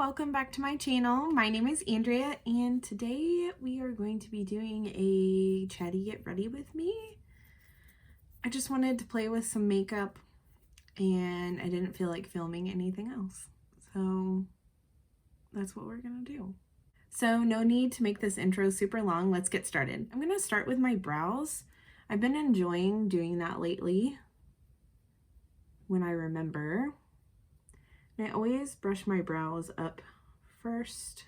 welcome back to my channel. My name is Andrea and today we are going to be doing a Chatty get ready with me. I just wanted to play with some makeup and I didn't feel like filming anything else. So that's what we're gonna do. So no need to make this intro super long. Let's get started. I'm gonna start with my brows. I've been enjoying doing that lately when I remember. And I always brush my brows up first.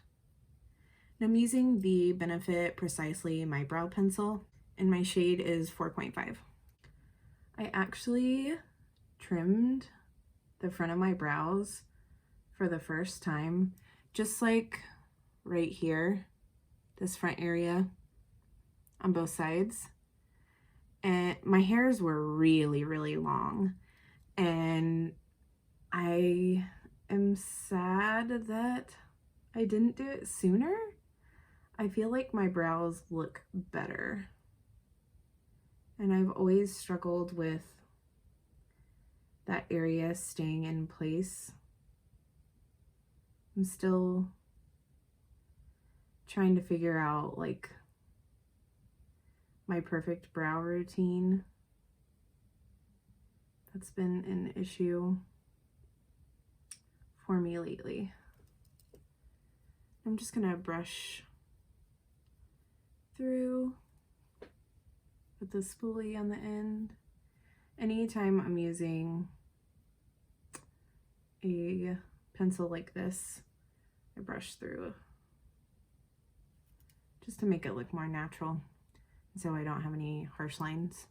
And I'm using the Benefit Precisely My Brow Pencil, and my shade is 4.5. I actually trimmed the front of my brows for the first time, just like right here, this front area on both sides. And my hairs were really long, and I am sad that I didn't do it sooner. I feel like my brows look better. And I've always struggled with that area staying in place. I'm still trying to figure out like my perfect brow routine. That's been an issue for me lately. I'm just gonna brush through with the spoolie on the end. Anytime I'm using a pencil like this, I brush through just to make it look more natural, so I don't have any harsh lines,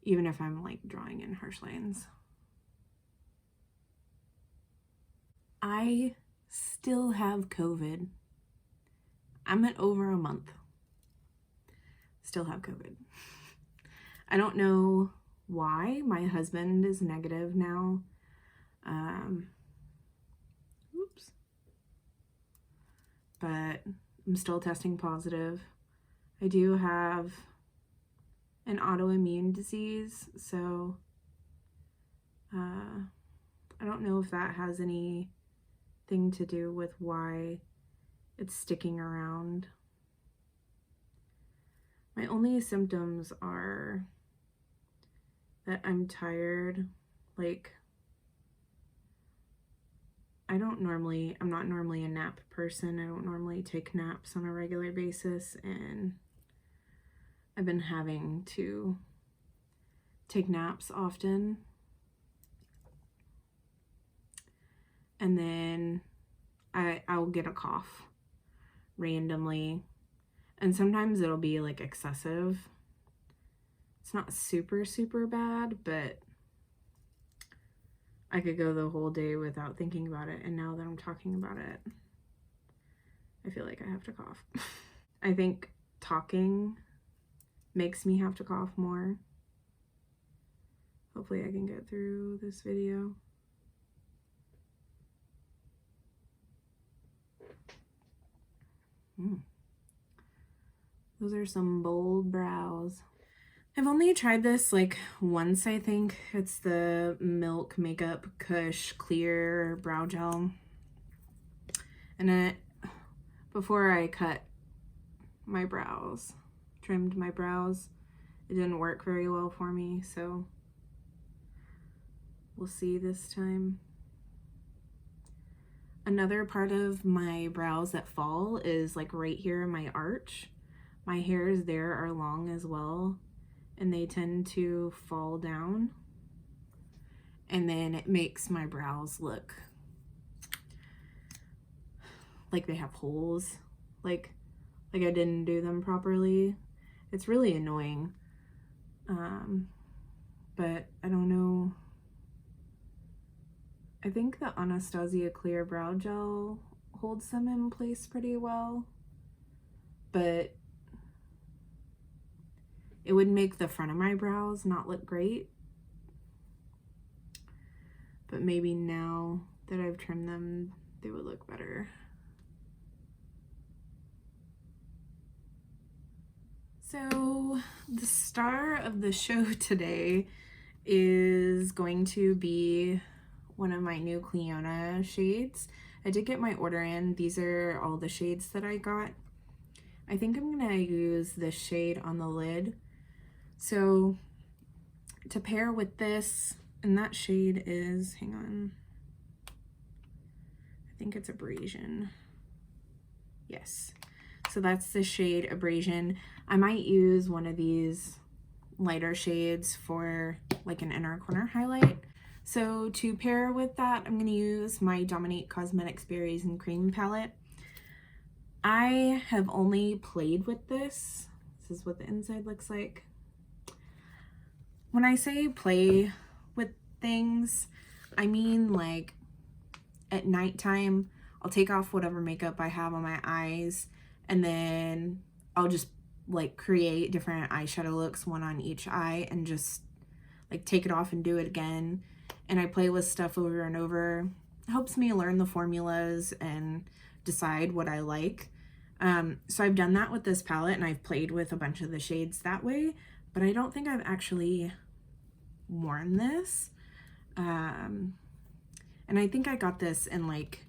even if I'm like drawing in harsh lines. I still have COVID. I'm at over a month. Still have COVID. I don't know why. My husband is negative now. Oops. But I'm still testing positive. I do have an autoimmune disease, so I don't know if that has anything to do with why it's sticking around. My only symptoms are that I'm tired. Like, I'm not normally a nap person. I don't normally take naps on a regular basis, and I've been having to take naps often. And then I'll get a cough randomly, and sometimes it'll be like excessive. It's not super bad, but I could go the whole day without thinking about it, and now that I'm talking about it, I feel like I have to cough. I think talking makes me have to cough more. Hopefully I can get through this video. Those are some bold brows. I've only tried this like once, I think. It's the Milk Makeup Kush Clear Brow Gel. And before I cut my brows, trimmed my brows, it didn't work very well for me, so we'll see this time. Another part of my brows that fall is like right here in my arch. My hairs there are long as well, and they tend to fall down, and then it makes my brows look like they have holes, like I didn't do them properly. It's really annoying, but I don't know. I think the Anastasia Clear Brow Gel holds them in place pretty well, but it would make the front of my brows not look great. But maybe now that I've trimmed them, they would look better. So the star of the show today is going to be one of my new Clionadh shades. I did get my order in. These are all the shades that I got. I think I'm gonna use this shade on the lid. So to pair with this, and that shade is, hang on, I think it's Abrasion. Yes. So that's the shade Abrasion. I might use one of these lighter shades for like an inner corner highlight. So to pair with that, I'm going to use my Dominique Cosmetics Berries and Cream palette. I have only played with this. This is what the inside looks like. When I say play with things, I mean like at nighttime, I'll take off whatever makeup I have on my eyes, and then I'll just like create different eyeshadow looks, one on each eye, and just like take it off and do it again. And I play with stuff over and over. It helps me learn the formulas and decide what I like. So I've done that with this palette, and I've played with a bunch of the shades that way, but I don't think I've actually worn this. And I think I got this in like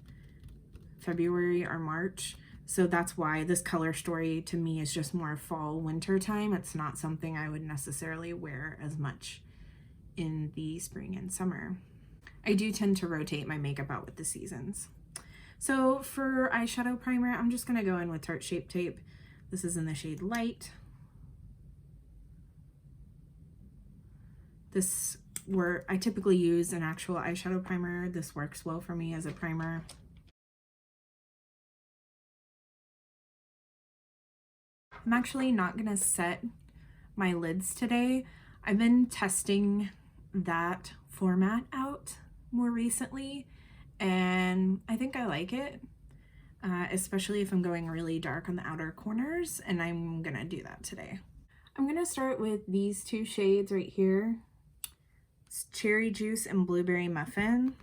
February or March. So that's why this color story to me is just more fall, winter time. It's not something I would necessarily wear as much in the spring and summer. I do tend to rotate my makeup out with the seasons. So for eyeshadow primer, I'm just gonna go in with Tarte Shape Tape. This is in the shade Light. I typically use an actual eyeshadow primer. This works well for me as a primer. I'm actually not gonna set my lids today. I've been testing that format out more recently, and I think I like it, especially if I'm going really dark on the outer corners, and I'm gonna do that today. I'm gonna start with these two shades right here. It's Cherry Juice and Blueberry Muffin.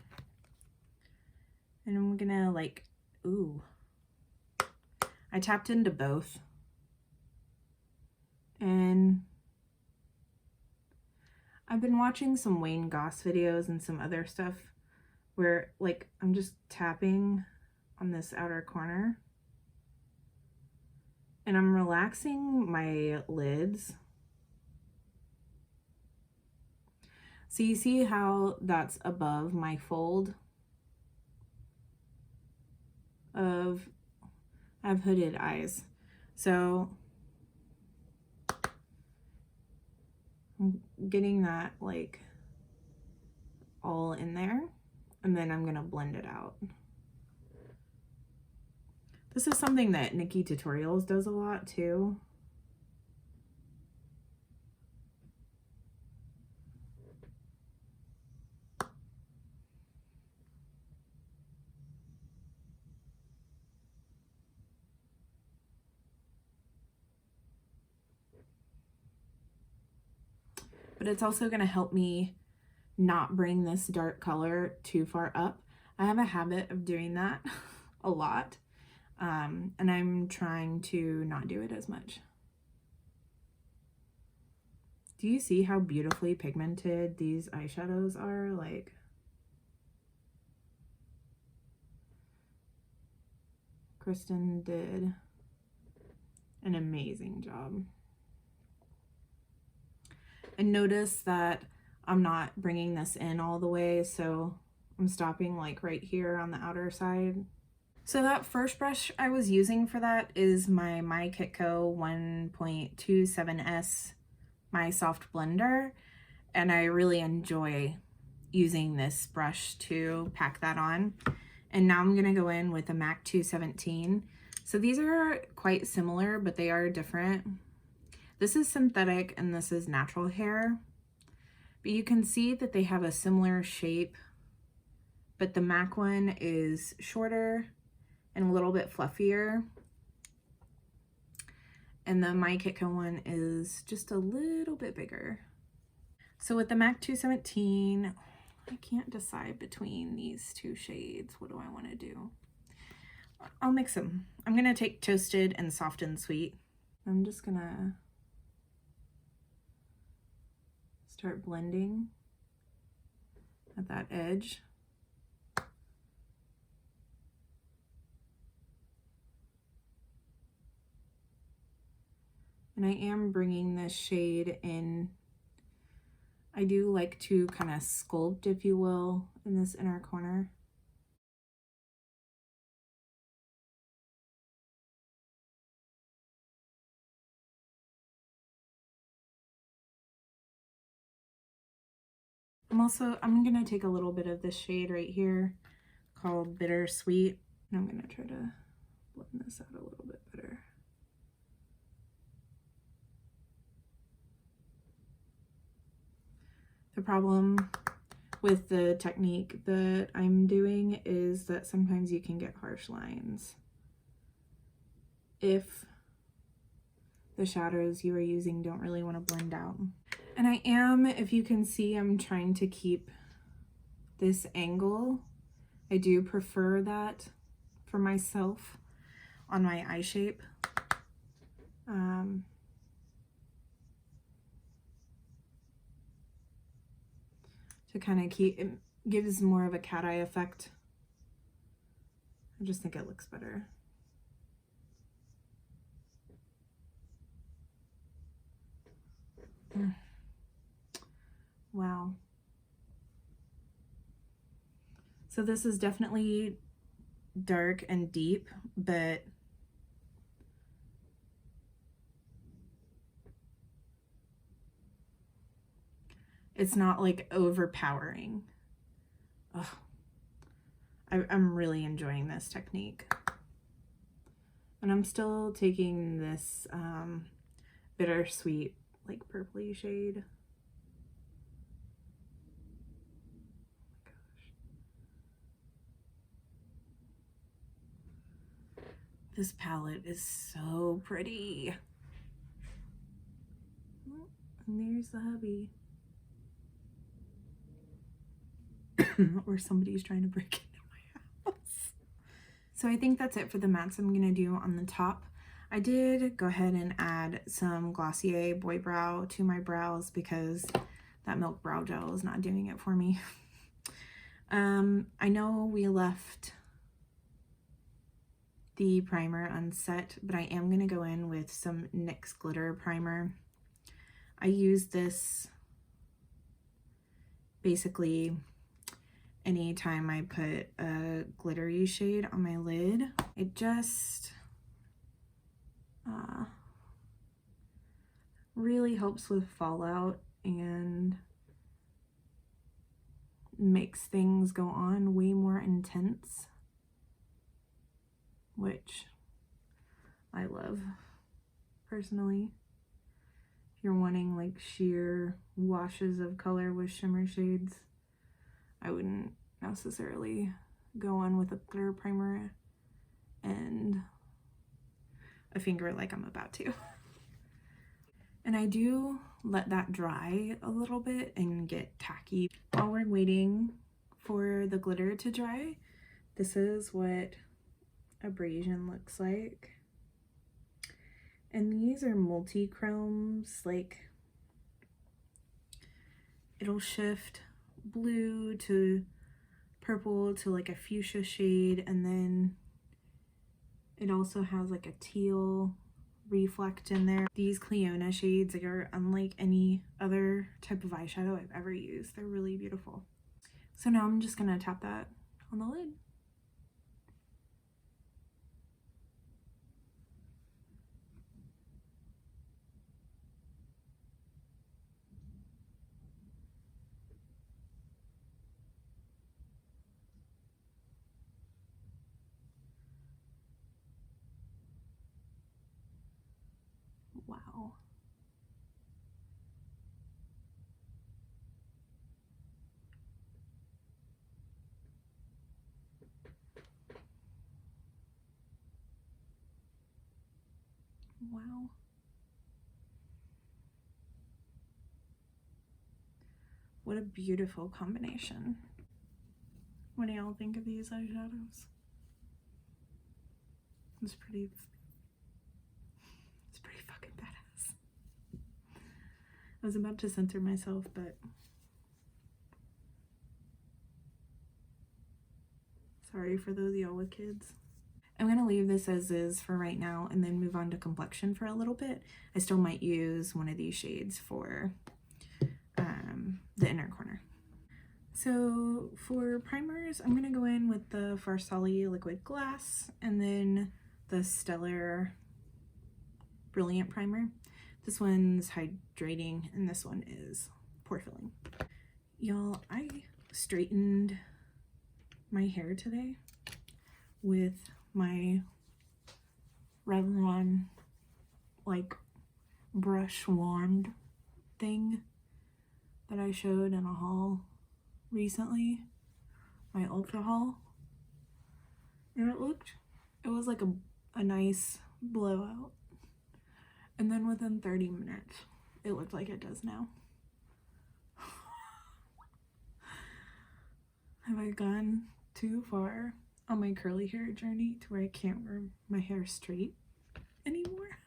And I'm gonna like, ooh, I tapped into both. And I've been watching some Wayne Goss videos and some other stuff where like I'm just tapping on this outer corner and I'm relaxing my lids. So you see how that's above my fold I have hooded eyes. So I'm getting that like all in there, and then I'm gonna blend it out. This is something that Nikki Tutorials does a lot too. But it's also going to help me not bring this dark color too far up. I have a habit of doing that a lot, and I'm trying to not do it as much. Do you see how beautifully pigmented these eyeshadows are? Like, Kristen did an amazing job. And notice that I'm not bringing this in all the way, so I'm stopping like right here on the outer side. So that first brush I was using for that is my Kitco 1.27S, my soft blender, and I really enjoy using this brush to pack that on. And now I'm gonna go in with a MAC 217. So these are quite similar, but they are different. This is synthetic and this is natural hair, but you can see that they have a similar shape, but the MAC one is shorter and a little bit fluffier, and the My Kitco one is just a little bit bigger. So with the MAC 217, I can't decide between these two shades. What do I want to do? I'll mix them. I'm gonna take Toasted and Soft and Sweet. I'm just gonna start blending at that edge. And I am bringing this shade in. I do like to kind of sculpt, if you will, in this inner corner. I'm gonna take a little bit of this shade right here called Bittersweet, and I'm gonna try to blend this out a little bit better. The problem with the technique that I'm doing is that sometimes you can get harsh lines if the shadows you are using don't really want to blend out. And I am, if you can see, I'm trying to keep this angle. I do prefer that for myself on my eye shape. To kind of keep, it gives more of a cat eye effect. I just think it looks better. Wow. So this is definitely dark and deep, but it's not like overpowering. Ugh. I'm really enjoying this technique. And I'm still taking this bittersweet, like purpley shade. This palette is so pretty. Oh, and there's the hubby. Or somebody's trying to break into my house. So I think that's it for the mattes I'm gonna do on the top. I did go ahead and add some Glossier Boy Brow to my brows because that Milk Brow Gel is not doing it for me. I know we left the primer unset, but I am gonna go in with some NYX Glitter Primer. I use this basically anytime I put a glittery shade on my lid. It just really helps with fallout and makes things go on way more intense, which I love personally. If you're wanting like sheer washes of color with shimmer shades, I wouldn't necessarily go on with a glitter primer and a finger like I'm about to. And I do let that dry a little bit and get tacky. While we're waiting for the glitter to dry, this is what Abrasion looks like. And these are multi-chromes, like it'll shift blue to purple to like a fuchsia shade, and then it also has like a teal reflect in there. These Clionadh shades are unlike any other type of eyeshadow I've ever used. They're really beautiful. So now I'm just gonna tap that on the lid. Wow. Wow. What a beautiful combination. What do y'all think of these eyeshadows? It's pretty fucking badass. I was about to censor myself, but sorry for those of y'all with kids. I'm gonna to leave this as is for right now and then move on to complexion for a little bit. I still might use one of these shades for the inner corner. So for primers, I'm going to go in with the Farsali Liquid Glass and then the Stellar Brilliant Primer. This one's hydrating and this one is pore filling. Y'all, I straightened my hair today with my Revlon like brush wand thing that I showed in a haul recently, my ultra haul, and it was like a nice blowout, and then within 30 minutes it looked like it does now. Have I gone too far on my curly hair journey to where I can't wear my hair straight anymore?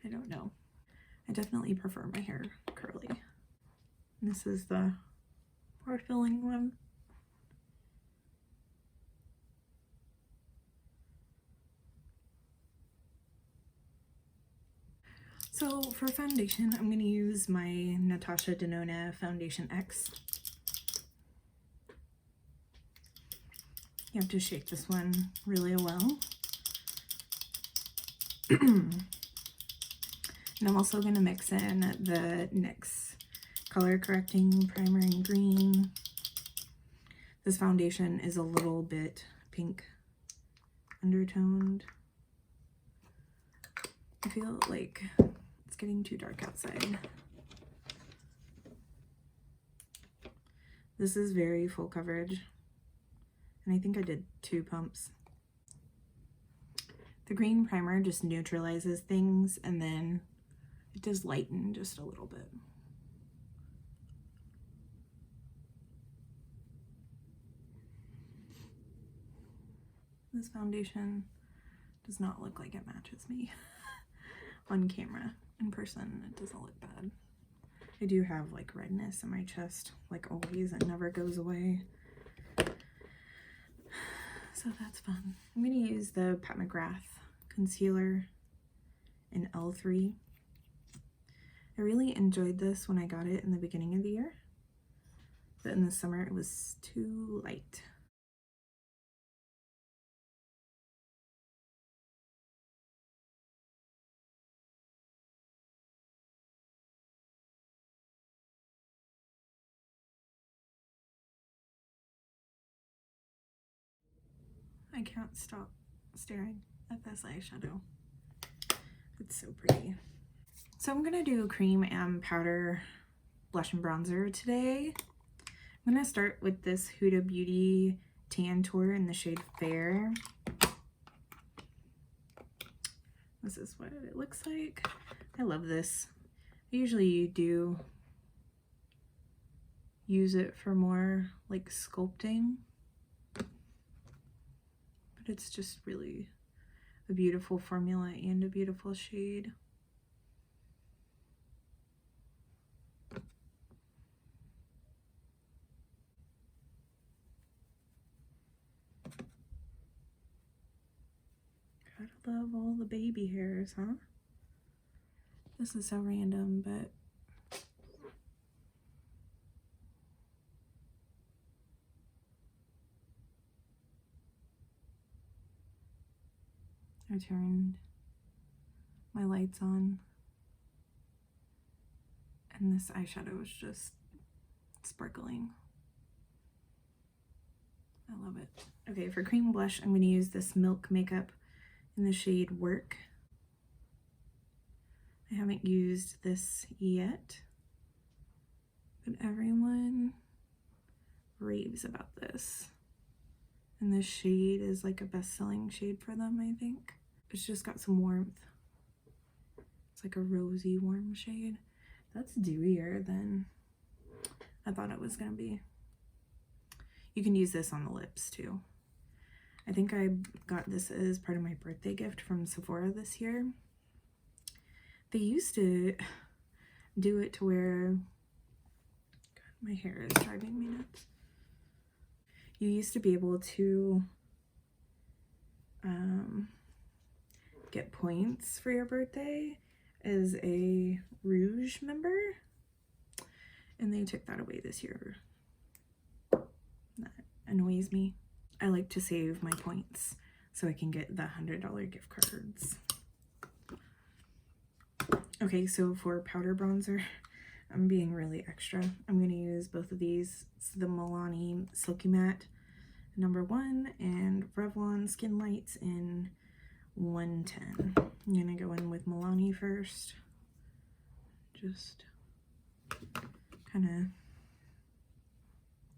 I don't know. I definitely prefer my hair curly. This is the pore filling one. So for foundation, I'm going to use my Natasha Denona Foundation X. You have to shake this one really well. And I'm also going to mix in the NYX Color Correcting Primer in green. This foundation is a little bit pink undertoned. I feel like it's getting too dark outside. This is very full coverage, and I think I did 2 pumps. The green primer just neutralizes things, and then it does lighten just a little bit. This foundation does not look like it matches me on camera. In person, it doesn't look bad. I do have like redness in my chest, like always. It never goes away. So that's fun. I'm going to use the Mcgrath Concealer in L3. I really enjoyed this when I got it in the beginning of the year, but in the summer it was too light. I can't stop staring at this eyeshadow. It's so pretty. So I'm gonna do cream and powder blush and bronzer today. I'm gonna start with this Huda Beauty Tantour in the shade Fair. This is what it looks like. I love this. I usually do use it for more like sculpting, but it's just really a beautiful formula and a beautiful shade. Gotta love all the baby hairs, huh? This is so random, but I turned my lights on and this eyeshadow is just sparkling. I love it. Okay, for cream blush, I'm going to use this Milk Makeup in the shade Work. I haven't used this yet, but everyone raves about this. And this shade is like a best-selling shade for them, I think. It's just got some warmth. It's like a rosy, warm shade. That's dewier than I thought it was gonna be. You can use this on the lips too. I think I got this as part of my birthday gift from Sephora this year. They used to do it to where, God, my hair is driving me nuts. You used to be able to get points for your birthday is a Rouge member, and they took that away this year. That annoys me. I like to save my points so I can get the $100 gift cards. Okay, so for powder bronzer, I'm being really extra. I'm going to use both of these. It's the Milani Silky Matte #1 and Revlon Skin Lights in 110. I'm going to go in with Milani first. Just kind of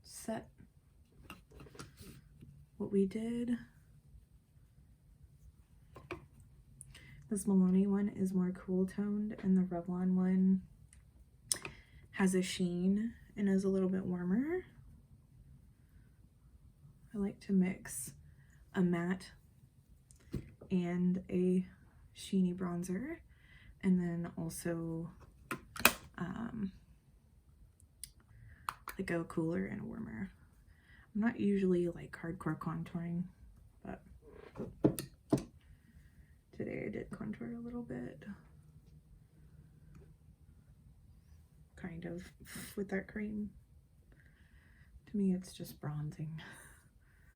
set what we did. This Milani one is more cool toned, and the Revlon one has a sheen and is a little bit warmer. I like to mix a matte and a sheeny bronzer, and then also like a cooler and a warmer. I'm not usually like hardcore contouring, but today I did contour a little bit, kind of, with that cream. To me, it's just bronzing.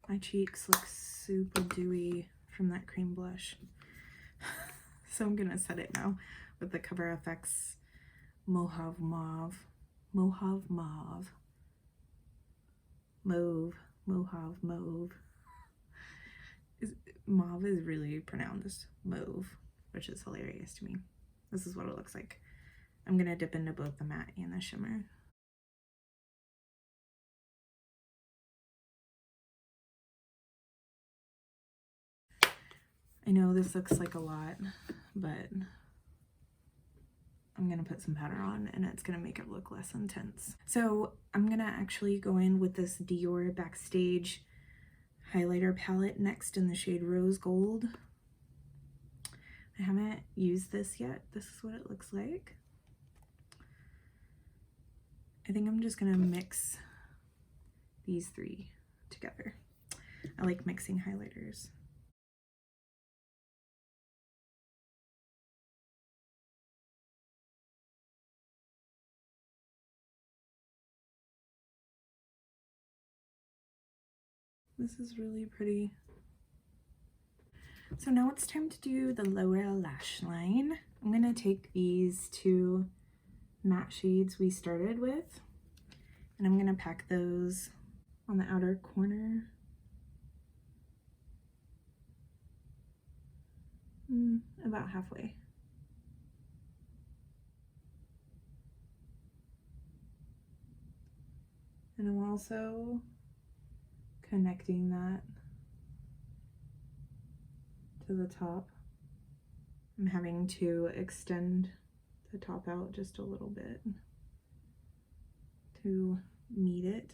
My cheeks look super dewy from that cream blush. So I'm gonna set it now with the Cover FX Mojave Mauve. Mojave Mauve. Mauve. Mojave Mauve. Mauve is really pronounced mauve, which is hilarious to me. This is what it looks like. I'm gonna dip into both the matte and the shimmer. I know this looks like a lot, but I'm gonna put some powder on and it's gonna make it look less intense. So I'm gonna actually go in with this Dior Backstage highlighter palette next in the shade Rose Gold. I haven't used this yet. This is what it looks like. I think I'm just gonna mix these three together. I like mixing highlighters. This is really pretty. So now it's time to do the lower lash line. I'm gonna take these two matte shades we started with, and I'm gonna pack those on the outer corner. About halfway. And I'm also connecting that to the top. I'm having to extend the top out just a little bit to meet it.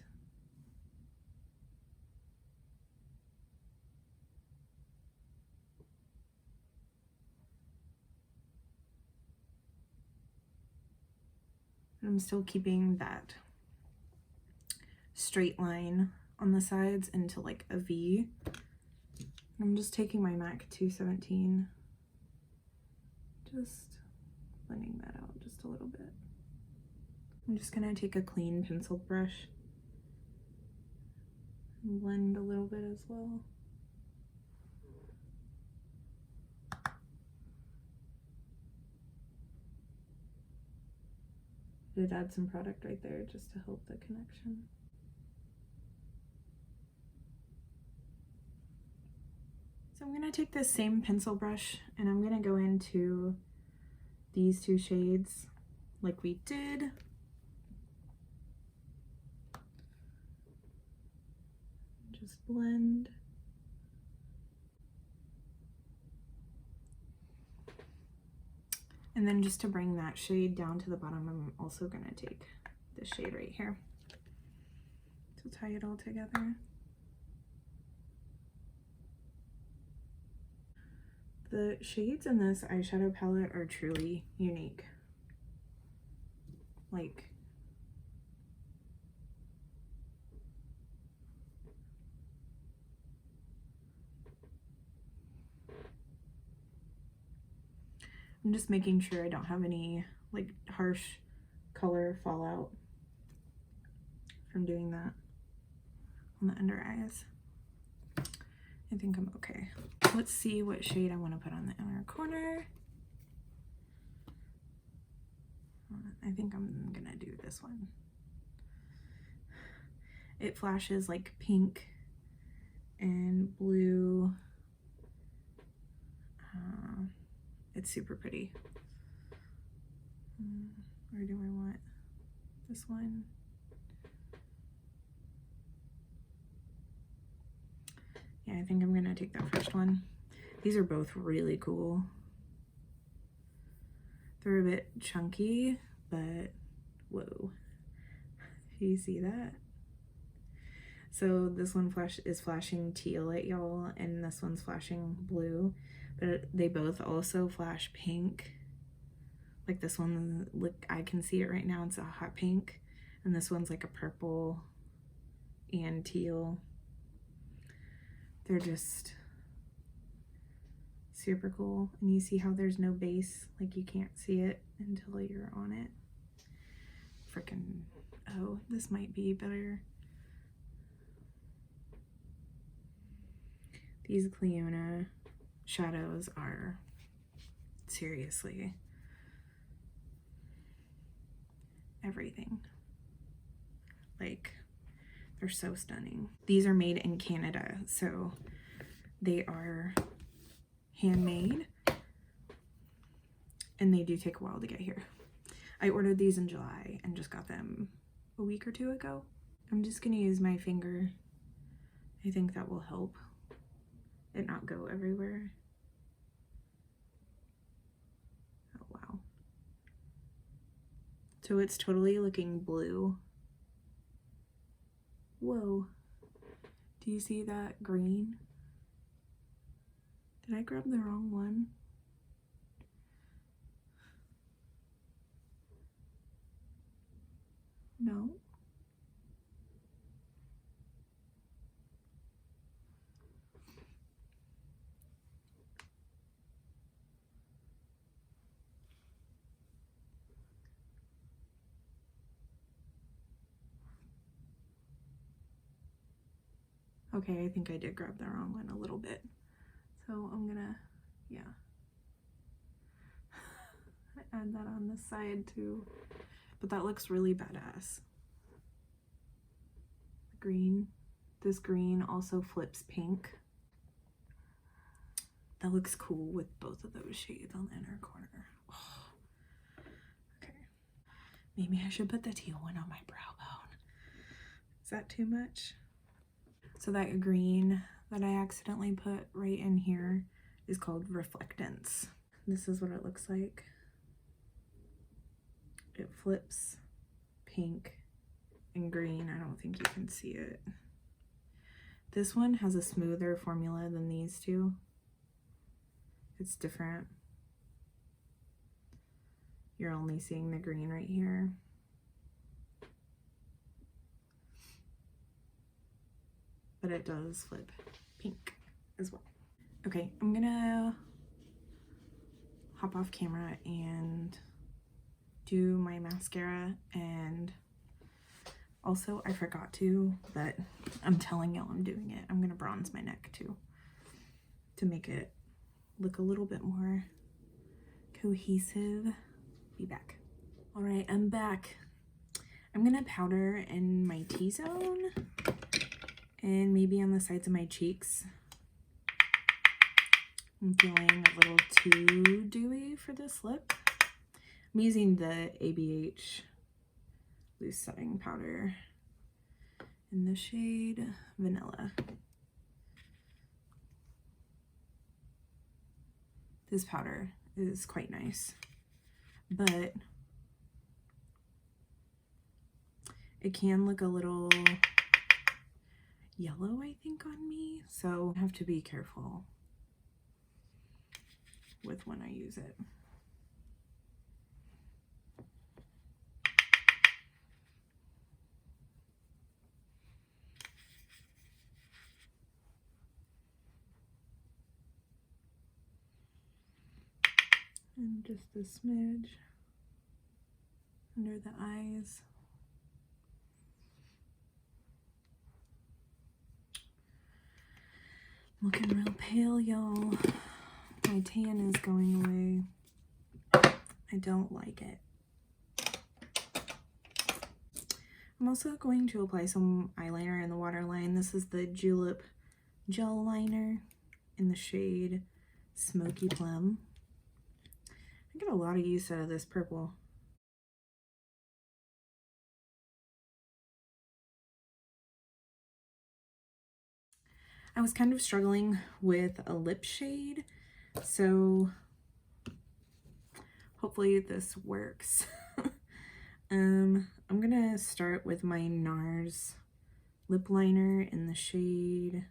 I'm still keeping that straight line on the sides into like a V. I'm just taking my MAC 217, just blending that out just a little bit. I'm just gonna take a clean pencil brush and blend a little bit as well. I did add some product right there just to help the connection. So I'm gonna take this same pencil brush and I'm gonna go into these two shades like we did. Just blend. And then just to bring that shade down to the bottom, I'm also gonna take this shade right here to tie it all together. The shades in this eyeshadow palette are truly unique. Like, I'm just making sure I don't have any like harsh color fallout from doing that on the under eyes. I think I'm okay. Let's see what shade I want to put on the inner corner. I think I'm gonna do this one. It flashes like pink and blue. It's super pretty. Where do I want this one? Yeah, I think I'm gonna take that first one. These are both really cool. They're a bit chunky, but whoa. Do you see that? So this one is flashing teal at y'all, and this one's flashing blue, but they both also flash pink. Like this one, look, I can see it right now, it's a hot pink, and this one's like a purple and teal. They're just super cool, and you see how there's no base, like you can't see it until you're on it. Freaking, oh, this might be better. These Clionadh shadows are seriously everything. Like, they're so stunning. These are made in Canada, so they are handmade, and they do take a while to get here. I ordered these in July and just got them a week or two ago. I'm just gonna use my finger. I think that will help it not go everywhere. Oh wow. So it's totally looking blue. Whoa. Do you see that green? Did I grab the wrong one? No. Okay, I think I did grab the wrong one a little bit. So I'm gonna, yeah. Add that on this side too. But that looks really badass. Green. This green also flips pink. That looks cool with both of those shades on the inner corner. Oh. Okay. Maybe I should put the teal one on my brow bone. Is that too much? So that green that I accidentally put right in here is called Reflectance. This is what it looks like. It flips pink and green. I don't think you can see it. This one has a smoother formula than these two. It's different. You're only seeing the green right here. But it does flip pink as well. Okay, I'm gonna hop off camera and do my mascara, and also I forgot to, but I'm telling y'all I'm doing it. I'm gonna bronze my neck too to make it look a little bit more cohesive. Be back. All right, I'm back. I'm gonna powder in my T-zone and maybe on the sides of my cheeks. I'm feeling a little too dewy for this lip. I'm using the ABH loose setting powder in the shade Vanilla. This powder is quite nice, but it can look a little yellow, I think, on me, so I have to be careful with when I use it. And just a smidge under the eyes. Looking real pale, y'all. My tan is going away. I don't like it. I'm also going to apply some eyeliner in the waterline. This is the Julep gel liner in the shade Smoky Plum. I get a lot of use out of this purple. I was kind of struggling with a lip shade, so hopefully this works. I'm gonna start with my Nars lip liner in the shade,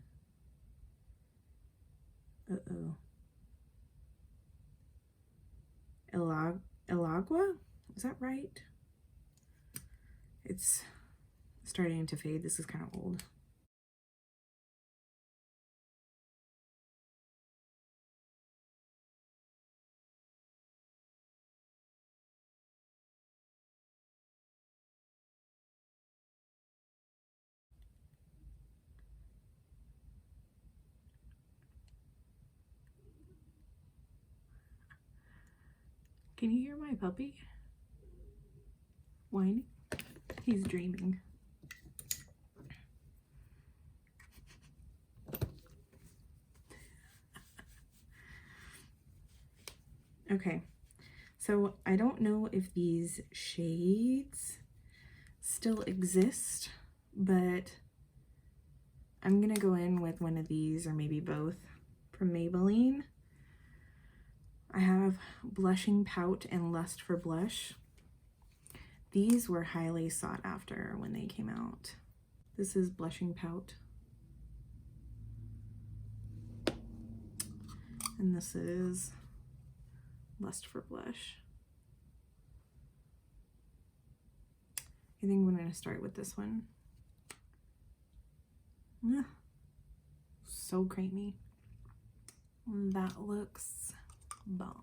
El Agua? Is that right? It's starting to fade. This is kind of old. Can you hear my puppy whining? He's dreaming. Okay, so I don't know if these shades still exist, but I'm gonna go in with one of these or maybe both from Maybelline. I have Blushing Pout and Lust for Blush. These were highly sought after when they came out. This is Blushing Pout. And this is Lust for Blush. I think I'm going to start with this one. So creamy. That looks bomb.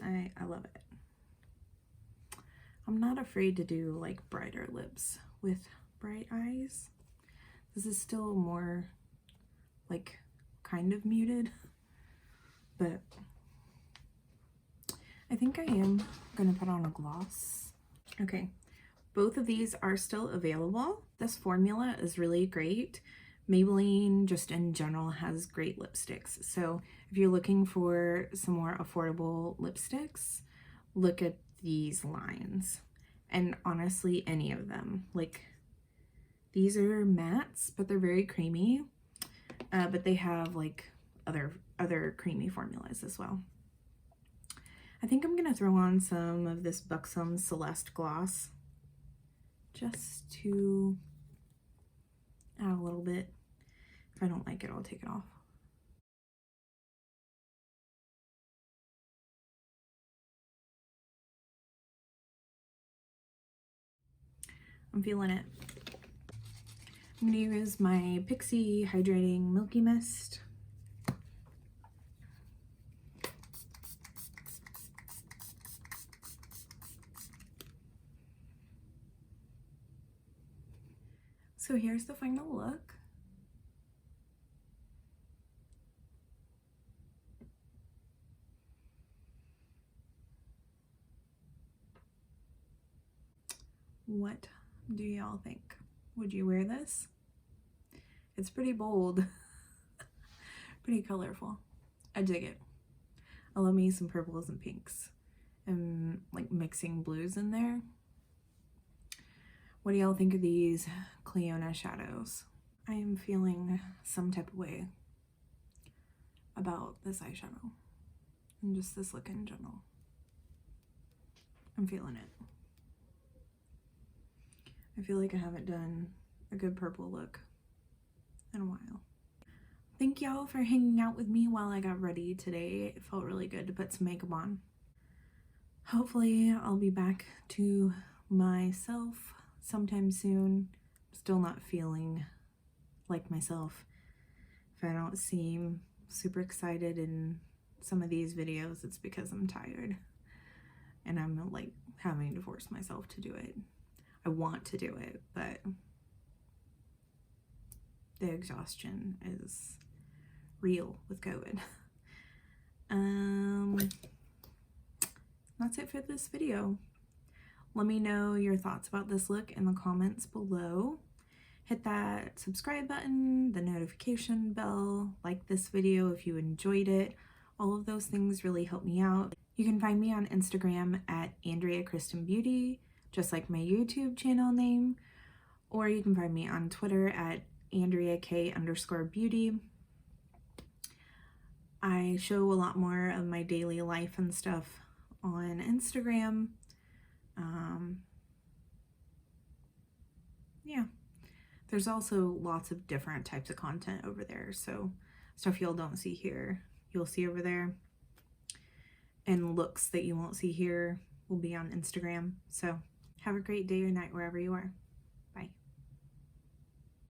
I love it. I'm not afraid to do like brighter lips with bright eyes. This is still more like kind of muted, but I think I am gonna put on a gloss. Okay, both of these are still available. This formula is really great. Maybelline just in general has great lipsticks. So if you're looking for some more affordable lipsticks, look at these lines. And honestly, any of them. Like, these are mattes, but they're very creamy. But they have like other creamy formulas as well. I think I'm gonna throw on some of this Buxom Celeste gloss just to add a little bit. If I don't like it, I'll take it off. I'm feeling it. I'm gonna use my Pixi Hydrating Milky Mist. So here's the final look. What do y'all think? Would you wear this? It's pretty bold, pretty colorful. I dig it. I love me some purples and pinks and like mixing blues in there. What do y'all think of these Clionadh shadows? I am feeling some type of way about this eyeshadow and just this look in general. I'm feeling it. I feel like I haven't done a good purple look in a while. Thank y'all for hanging out with me while I got ready today. It felt really good to put some makeup on. Hopefully I'll be back to myself sometime soon. I'm still not feeling like myself if I don't seem super excited and some of these videos, it's because I'm tired and I'm like having to force myself to do it. I want to do it, but the exhaustion is real with COVID. That's it for this video. Let me know your thoughts about this look in the comments below. Hit that subscribe button, the notification bell, like this video if you enjoyed it. All of those things really help me out. You can find me on Instagram at Andrea Kristen Beauty, just like my YouTube channel name, or you can find me on Twitter at AndreaK_beauty. I show a lot more of my daily life and stuff on Instagram. Yeah, there's also lots of different types of content over there, so stuff y'all don't see here, you'll see over there, and looks that you won't see here will be on Instagram. So have a great day or night wherever you are.